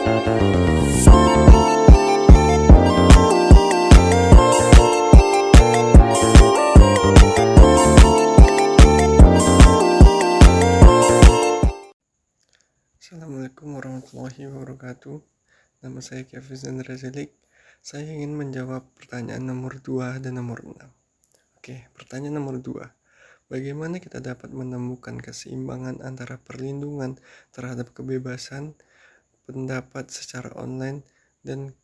Assalamualaikum warahmatullahi wabarakatuh. Nama saya Kevin Razelik. Saya ingin menjawab pertanyaan nomor 2 dan nomor 6. Oke, pertanyaan nomor 2. Bagaimana kita dapat menemukan keseimbangan antara perlindungan terhadap kebebasan pendapat secara online dan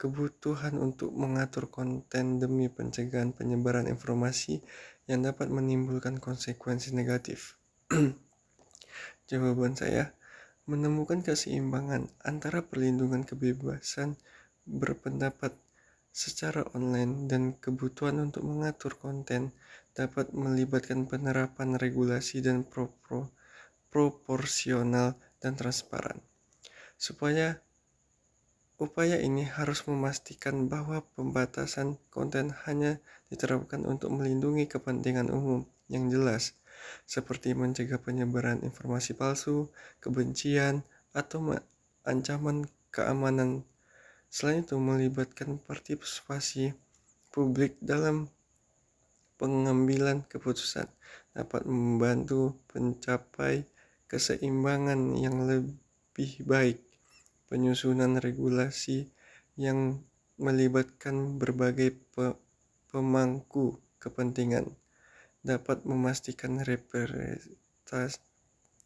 kebutuhan untuk mengatur konten demi pencegahan penyebaran informasi yang dapat menimbulkan konsekuensi negatif? Jawaban saya, menemukan keseimbangan antara perlindungan kebebasan berpendapat secara online dan kebutuhan untuk mengatur konten dapat melibatkan penerapan regulasi dan proporsional dan transparan. Upaya ini harus memastikan bahwa pembatasan konten hanya diterapkan untuk melindungi kepentingan umum yang jelas, seperti mencegah penyebaran informasi palsu, kebencian, atau ancaman keamanan. Selain itu, melibatkan partisipasi publik dalam pengambilan keputusan dapat membantu mencapai keseimbangan yang lebih baik. Penyusunan regulasi yang melibatkan berbagai pemangku kepentingan dapat memastikan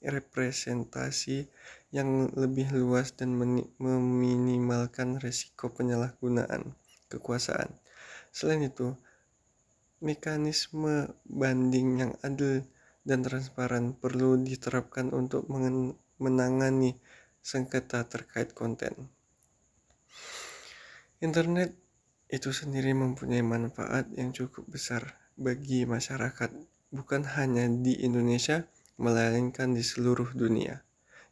representasi yang lebih luas dan meminimalkan risiko penyalahgunaan kekuasaan. Selain itu, mekanisme banding yang adil dan transparan perlu diterapkan untuk menangani sengketa terkait konten. Internet itu sendiri mempunyai manfaat yang cukup besar bagi masyarakat, bukan hanya di Indonesia, melainkan di seluruh dunia.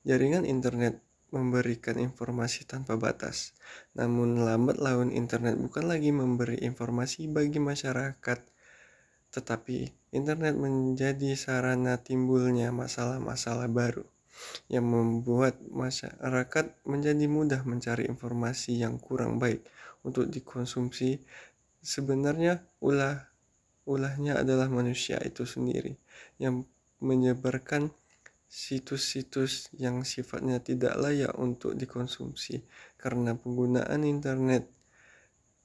Jaringan internet memberikan informasi tanpa batas. Namun lambat laun internet bukan lagi memberi informasi bagi masyarakat, tetapi internet menjadi sarana timbulnya masalah-masalah baru yang membuat masyarakat menjadi mudah mencari informasi yang kurang baik untuk dikonsumsi. Sebenarnya ulahnya adalah manusia itu sendiri yang menyebarkan situs-situs yang sifatnya tidak layak untuk dikonsumsi, karena penggunaan internet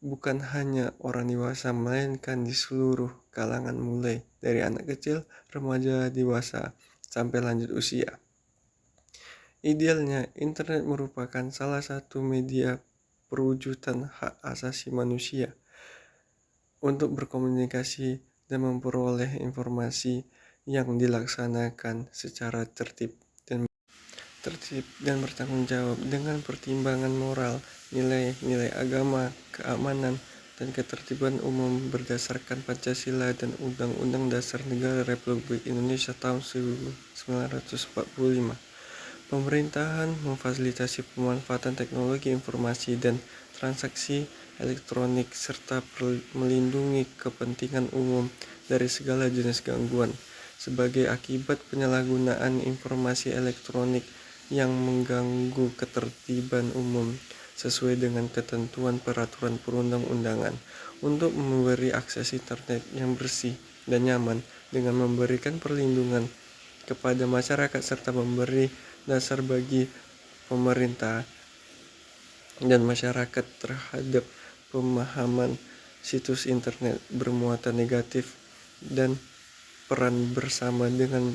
bukan hanya orang dewasa melainkan di seluruh kalangan, mulai dari anak kecil, remaja, dewasa, sampai lanjut usia. Idealnya, internet merupakan salah satu media perwujudan hak asasi manusia untuk berkomunikasi dan memperoleh informasi yang dilaksanakan secara tertib dan bertanggung jawab dengan pertimbangan moral, nilai-nilai agama, keamanan, dan ketertiban umum berdasarkan Pancasila dan Undang-Undang Dasar Negara Republik Indonesia tahun 1945. Pemerintahan memfasilitasi pemanfaatan teknologi informasi dan transaksi elektronik serta melindungi kepentingan umum dari segala jenis gangguan. Sebagai akibat penyalahgunaan informasi elektronik yang mengganggu ketertiban umum sesuai dengan ketentuan peraturan perundang-undangan, untuk memberi akses internet yang bersih dan nyaman dengan memberikan perlindungan kepada masyarakat serta memberi dasar bagi pemerintah dan masyarakat terhadap pemahaman situs internet bermuatan negatif dan peran bersama dengan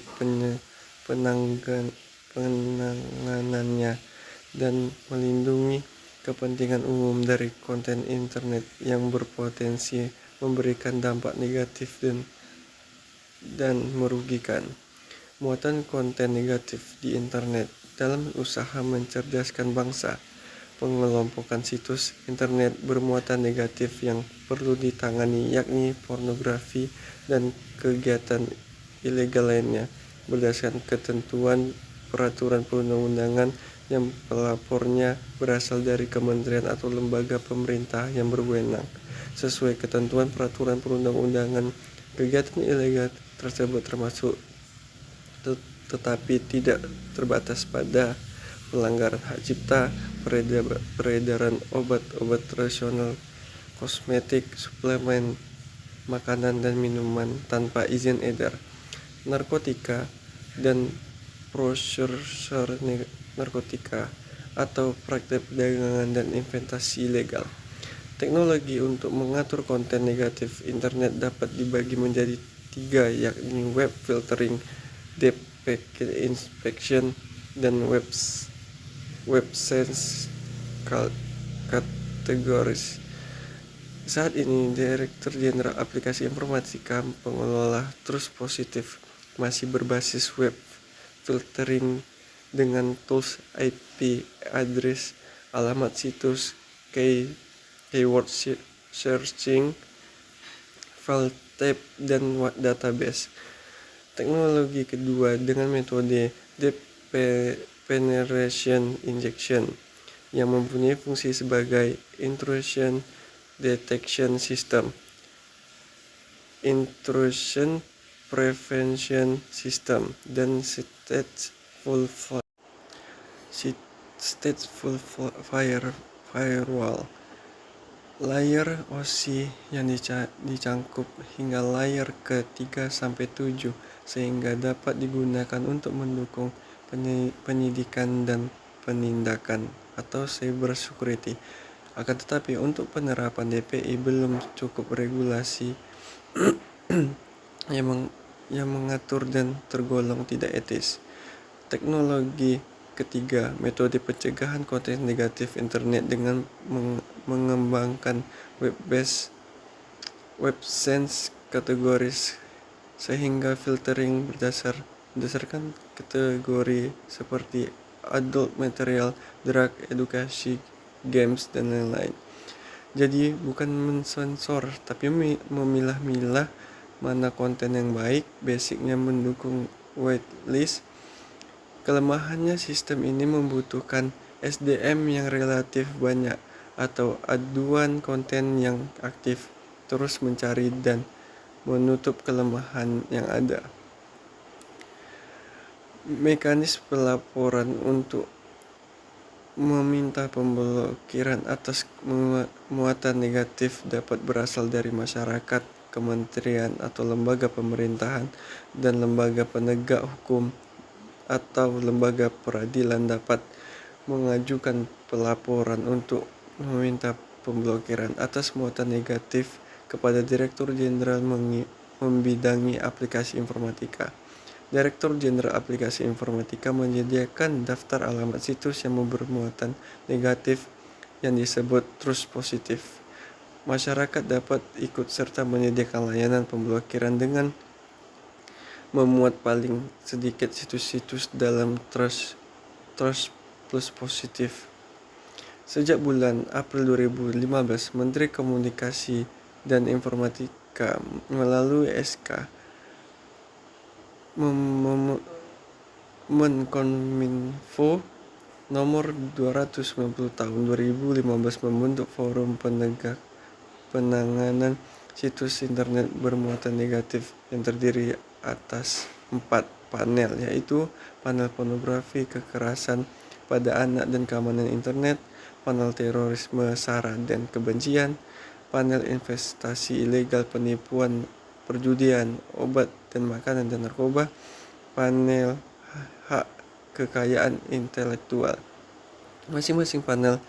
penanganannya dan melindungi kepentingan umum dari konten internet yang berpotensi memberikan dampak negatif dan merugikan. Muatan konten negatif di internet dalam usaha mencerdaskan bangsa. Pengelompokan situs internet bermuatan negatif yang perlu ditangani yakni pornografi dan kegiatan ilegal lainnya berdasarkan ketentuan peraturan perundang-undangan yang pelapornya berasal dari kementerian atau lembaga pemerintah yang berwenang. Sesuai ketentuan peraturan perundang-undangan, kegiatan ilegal tersebut termasuk tetapi tidak terbatas pada pelanggaran hak cipta, peredaran obat-obat tradisional, kosmetik, suplemen, makanan dan minuman tanpa izin edar, narkotika, dan prosedur narkotika, atau praktek perdagangan dan investasi ilegal. Teknologi untuk mengatur konten negatif internet dapat dibagi menjadi 3, yakni web filtering, deep packet inspection, dan web sense categories. Saat ini, Direktur Jenderal Aplikasi Informatika Pengelola Trust Positif masih berbasis web filtering dengan tools IP address, alamat situs, keyword searching, file type, dan database. Teknologi kedua dengan metode deep penetration injection yang mempunyai fungsi sebagai intrusion detection system, intrusion prevention system, dan stateful firewall. Layer OSI yang dicangkup hingga layer ke-3 sampai 7 sehingga dapat digunakan untuk mendukung penyidikan dan penindakan atau cyber security. Akan tetapi untuk penerapan DPI belum cukup regulasi yang mengatur dan tergolong tidak etis. Teknologi ketiga, metode pencegahan konten negatif internet dengan mengembangkan web sense categories sehingga filtering berdasarkan kategori seperti adult material, drug, edukasi, games, dan lain-lain. Jadi bukan mensensor tapi memilah-milah mana konten yang baik, basicnya mendukung whitelist. Kelemahannya, sistem ini membutuhkan SDM yang relatif banyak atau aduan konten yang aktif terus mencari dan menutup kelemahan yang ada. Mekanisme pelaporan untuk meminta pemblokiran atas muatan negatif dapat berasal dari masyarakat, kementerian atau lembaga pemerintahan, dan lembaga penegak hukum atau lembaga peradilan dapat mengajukan pelaporan untuk meminta pemblokiran atas muatan negatif kepada Direktur Jenderal membidangi aplikasi informatika. Direktur Jenderal Aplikasi Informatika menyediakan daftar alamat situs yang bermuatan negatif yang disebut trust positif. Masyarakat dapat ikut serta menyediakan layanan pemblokiran dengan memuat paling sedikit situs-situs dalam trust plus positif. Sejak bulan April 2015, Menteri Komunikasi dan Informatika melalui SK Menkominfo nomor 290 tahun 2015 membentuk Forum Penanganan Situs Internet Bermuatan Negatif yang terdiri atas 4 panel, yaitu panel pornografi, kekerasan pada anak dan keamanan internet, panel terorisme, sara dan kebencian, panel investasi ilegal, penipuan, perjudian, obat dan makanan dan narkoba, panel hak kekayaan intelektual. Masing-masing panel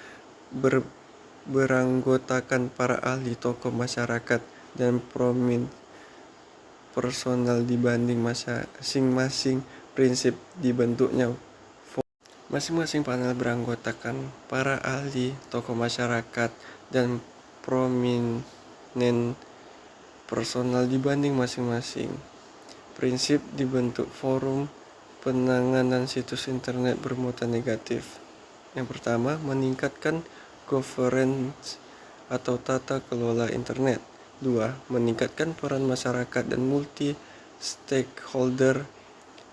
beranggotakan para ahli, tokoh masyarakat, dan prominent personal dibanding masing-masing prinsip dibentuknya. Masing-masing panel beranggotakan para ahli, tokoh masyarakat, dan prominent personal dibanding masing-masing prinsip dibentuk Forum Penanganan Situs Internet Bermuatan Negatif. Yang pertama, meningkatkan governance atau tata kelola internet. 2. Meningkatkan peran masyarakat dan multi stakeholder,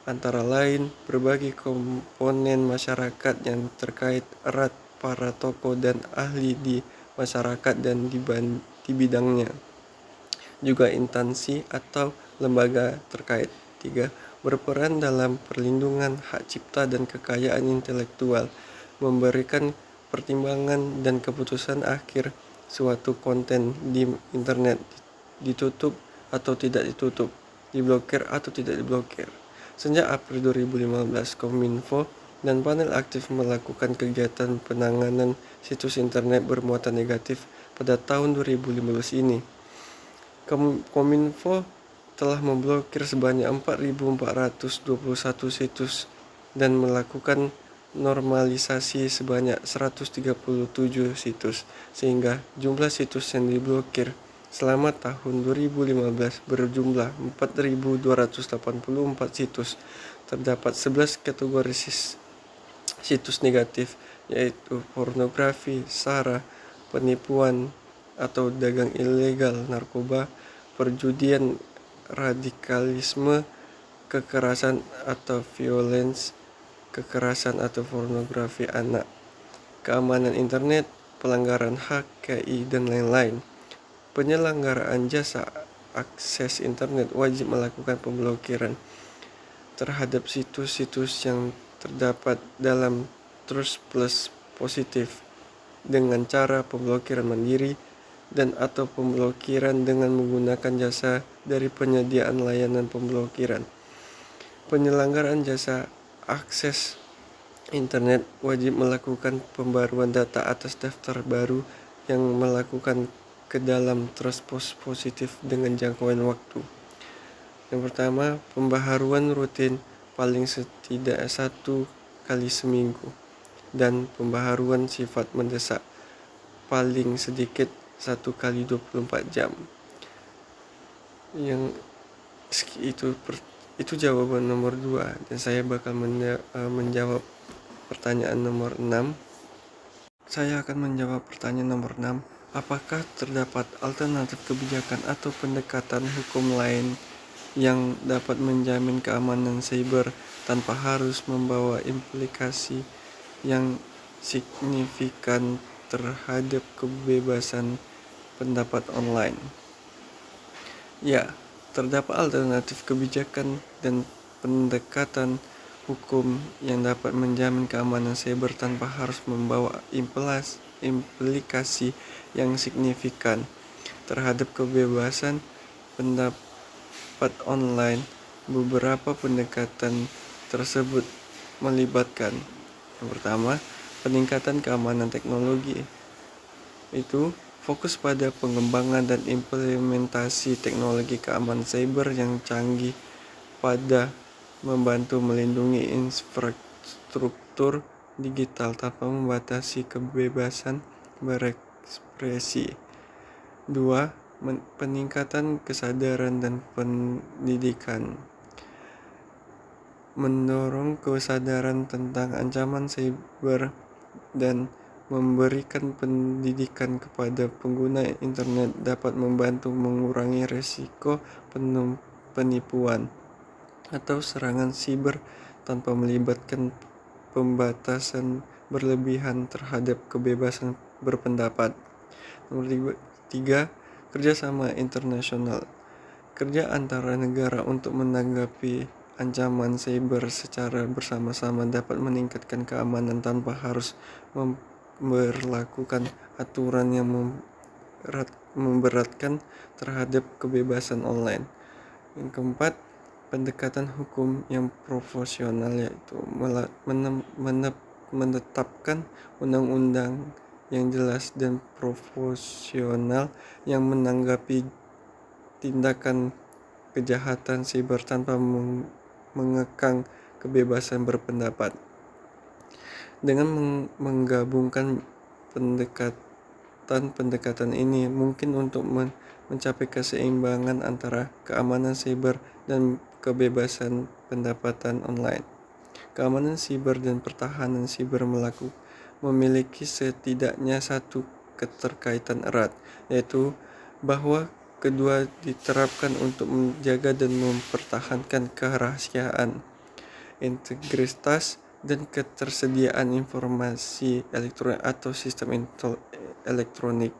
antara lain berbagai komponen masyarakat yang terkait erat, para tokoh dan ahli di masyarakat dan di bidangnya, juga instansi atau lembaga terkait. 3. Berperan dalam perlindungan hak cipta dan kekayaan intelektual, memberikan pertimbangan dan keputusan akhir suatu konten di internet ditutup atau tidak ditutup, diblokir atau tidak diblokir. Sejak April 2015, Kominfo dan panel aktif melakukan kegiatan penanganan situs internet bermuatan negatif pada tahun 2015 ini. Kominfo telah memblokir sebanyak 4.421 situs dan melakukan normalisasi sebanyak 137 situs, sehingga jumlah situs yang diblokir selama tahun 2015 berjumlah 4.284 situs. Terdapat 11 kategori situs negatif, yaitu pornografi, sara, penipuan atau dagang ilegal narkoba, perjudian, radikalisme, kekerasan atau violence, kekerasan atau pornografi anak, keamanan internet, pelanggaran hak KI, dan lain-lain. Penyelenggaraan jasa akses internet wajib melakukan pemblokiran terhadap situs-situs yang terdapat dalam Trust Plus positif dengan cara pemblokiran mandiri dan atau pemblokiran dengan menggunakan jasa dari penyediaan layanan pemblokiran. Penyelenggaraan jasa akses internet wajib melakukan pembaruan data atas daftar baru yang melakukan ke dalam Trust positif dengan jangkauan waktu. Yang pertama, pembaharuan rutin paling setidak 1 kali seminggu, dan pembaharuan sifat mendesak paling sedikit 1 kali 24 jam. Yang itu jawaban nomor 2, dan saya bakal menjawab pertanyaan nomor 6. Saya akan menjawab pertanyaan nomor 6. Apakah terdapat alternatif kebijakan atau pendekatan hukum lain yang dapat menjamin keamanan cyber tanpa harus membawa implikasi yang signifikan terhadap kebebasan pendapat online? Ya, terdapat alternatif kebijakan dan pendekatan hukum yang dapat menjamin keamanan cyber tanpa harus membawa implikasi yang signifikan terhadap kebebasan pendapat online. Beberapa pendekatan tersebut melibatkan: yang pertama, peningkatan keamanan teknologi. Itu fokus pada pengembangan dan implementasi teknologi keamanan cyber yang canggih pada membantu melindungi infrastruktur digital tanpa membatasi kebebasan berekspresi. 2. Peningkatan kesadaran dan pendidikan. Mendorong kesadaran tentang ancaman cyber dan memberikan pendidikan kepada pengguna internet dapat membantu mengurangi risiko penipuan atau serangan siber tanpa melibatkan pembatasan berlebihan terhadap kebebasan berpendapat. Nomor 3, kerjasama internasional. Kerja antara negara untuk menanggapi ancaman cyber secara bersama-sama dapat meningkatkan keamanan tanpa harus memberlakukan aturan yang memberatkan terhadap kebebasan online. Yang keempat, pendekatan hukum yang proporsional, yaitu menetapkan undang-undang yang jelas dan proporsional yang menanggapi tindakan kejahatan siber tanpa mengekang kebebasan berpendapat. Dengan menggabungkan pendekatan ini mungkin untuk mencapai keseimbangan antara keamanan siber dan kebebasan pendapatan online. Keamanan siber dan pertahanan siber memiliki setidaknya satu keterkaitan erat, yaitu bahwa kedua diterapkan untuk menjaga dan mempertahankan kerahasiaan, integritas, dan ketersediaan informasi elektronik atau sistem elektronik.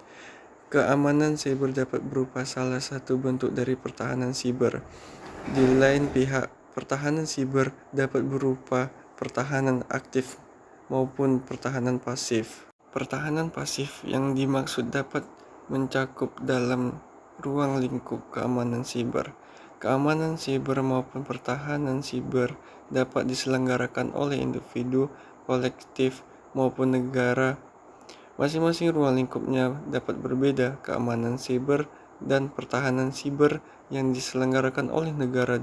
Keamanan siber dapat berupa salah satu bentuk dari pertahanan siber. Di lain pihak, pertahanan siber dapat berupa pertahanan aktif maupun pertahanan pasif. Pertahanan pasif yang dimaksud dapat mencakup dalam ruang lingkup keamanan siber. Keamanan siber maupun pertahanan siber dapat diselenggarakan oleh individu, kolektif, maupun negara. Masing-masing ruang lingkupnya dapat berbeda. Keamanan siber dan pertahanan siber yang diselenggarakan oleh negara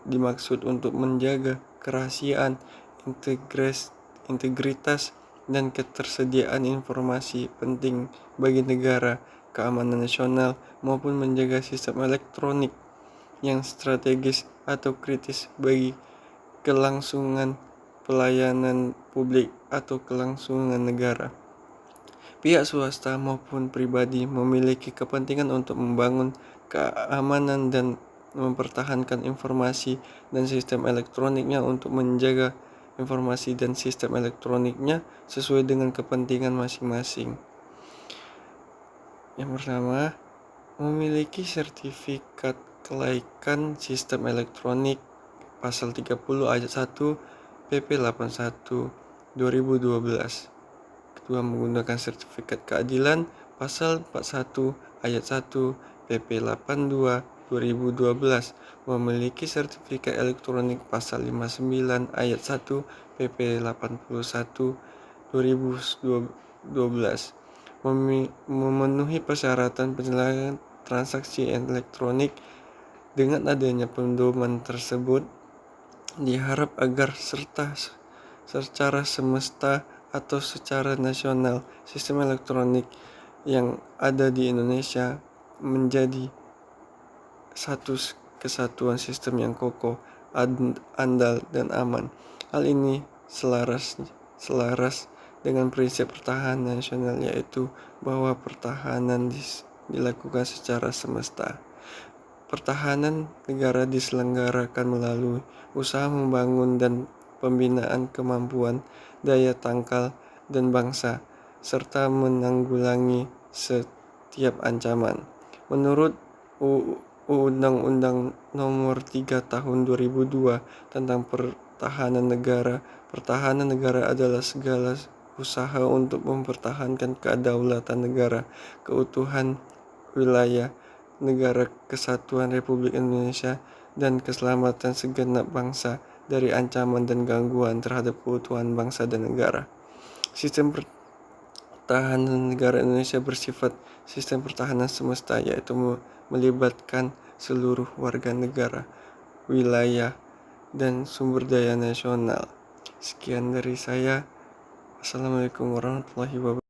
dimaksud untuk menjaga kerahasiaan, integritas, dan ketersediaan informasi penting bagi negara, keamanan nasional, maupun menjaga sistem elektronik yang strategis atau kritis bagi kelangsungan pelayanan publik atau kelangsungan negara. Pihak swasta maupun pribadi memiliki kepentingan untuk membangun keamanan dan mempertahankan informasi dan sistem elektroniknya untuk menjaga informasi dan sistem elektroniknya sesuai dengan kepentingan masing-masing. Yang pertama, memiliki sertifikat kelaikan sistem elektronik pasal 30 ayat 1 PP 81 2012. Kedua, menggunakan sertifikat keadilan pasal 41 ayat 1 PP 82 2012, memiliki sertifikat elektronik pasal 59 ayat 1 PP 81 2012, memenuhi persyaratan penyelenggaraan transaksi elektronik. Dengan adanya pedoman tersebut, diharap agar secara semesta atau secara nasional sistem elektronik yang ada di Indonesia menjadi satu kesatuan sistem yang kokoh, andal, dan aman. Hal ini selaras dengan prinsip pertahanan nasional, yaitu bahwa pertahanan dilakukan secara semesta. Pertahanan negara diselenggarakan melalui usaha membangun dan pembinaan kemampuan daya tangkal dan bangsa, serta menanggulangi setiap ancaman. Menurut Undang-Undang Nomor 3 Tahun 2002 tentang Pertahanan Negara adalah segala usaha untuk mempertahankan kedaulatan negara, keutuhan wilayah negara kesatuan Republik Indonesia, dan keselamatan segenap bangsa dari ancaman dan gangguan terhadap keutuhan bangsa dan negara. Sistem pertahanan negara Indonesia bersifat sistem pertahanan semesta, yaitu melibatkan seluruh warga negara, wilayah, dan sumber daya nasional. Sekian dari saya. Assalamualaikum warahmatullahi wabarakatuh.